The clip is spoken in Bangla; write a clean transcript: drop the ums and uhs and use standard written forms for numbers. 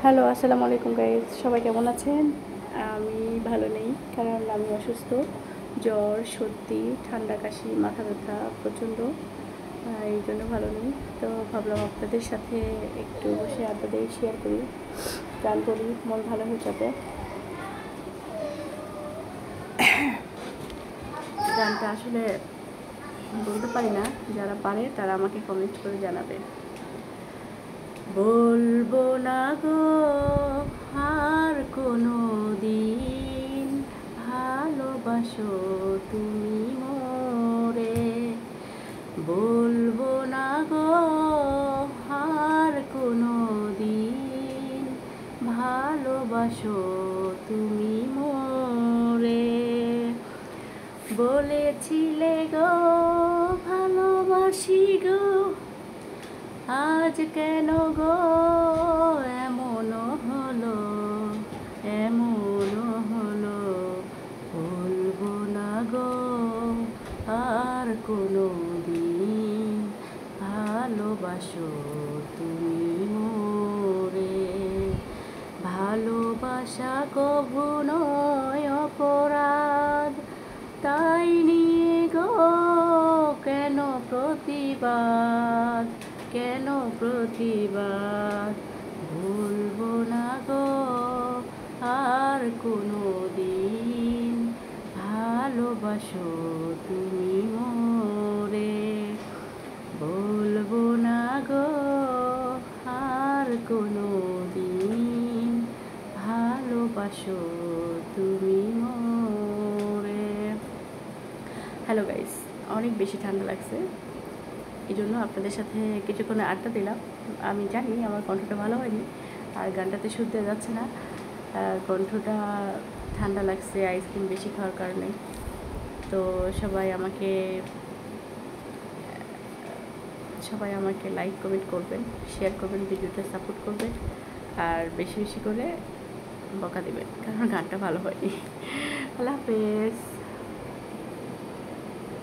হ্যালো, আসসালামু আলাইকুম গাইস। সবাই কেমন আছেন? আমি ভালো নেই, কারণ আমি অসুস্থ। জ্বর, সর্দি, ঠান্ডা, কাশি, মাথা ব্যথা প্রচণ্ড। এই জন্য ভালো নেই। তো ভাবলাম আপনাদের সাথে একটু বসে আড্ডা দিয়ে শেয়ার করি, গান করি, মন ভালো হয়ে যাবে। গানটা আসলে বলতে পারি না, যারা পারে তারা আমাকে কমেন্ট করে জানাবে। বলবো না গো আর কোনো দিন, ভালোবাসো তুমি মোরে। বলবো না গো আর কোনো দিন, ভালোবাসো তুমি মোরে। বলেছিলে গো ভালোবাসি গো, আজ কেন গো এমন হলো, এমন হলো। বলবো না গো আর কোনো দিন, ভালোবাসো তুমি মোরে। ভালোবাসা কভু নয় অপরাধ, তাই নিয়ে গো কেন প্রতিবাদ, কেন প্রতিবাদ। ভুলবো না গো আর কোনো দিন, ভালোবাসো তুমি মোরে। বলবো না গো আর কোনো দিন, ভালোবাসো তুমি মোরে। হ্যালো গাইস, অনেক বেশি ঠান্ডা লাগছে, এই জন্য আপনাদের সাথে কিছুক্ষণ আড্ডা দিলাম। আমি জানি আমার কণ্ঠটা ভালো হয়নি, আর গানটাতে শুনতে যাচ্ছে না। কণ্ঠটা ঠান্ডা লাগছে আইসক্রিম বেশি খাওয়ার কারণে। তো সবাই আমাকে লাইক কমেন্ট করবেন, শেয়ার করবেন, ভিডিওটা সাপোর্ট করবেন, আর বেশি বেশি করে বকা দেবেন, কারণ গানটা ভালো হয়নি। আল্লাহ হাফেজ।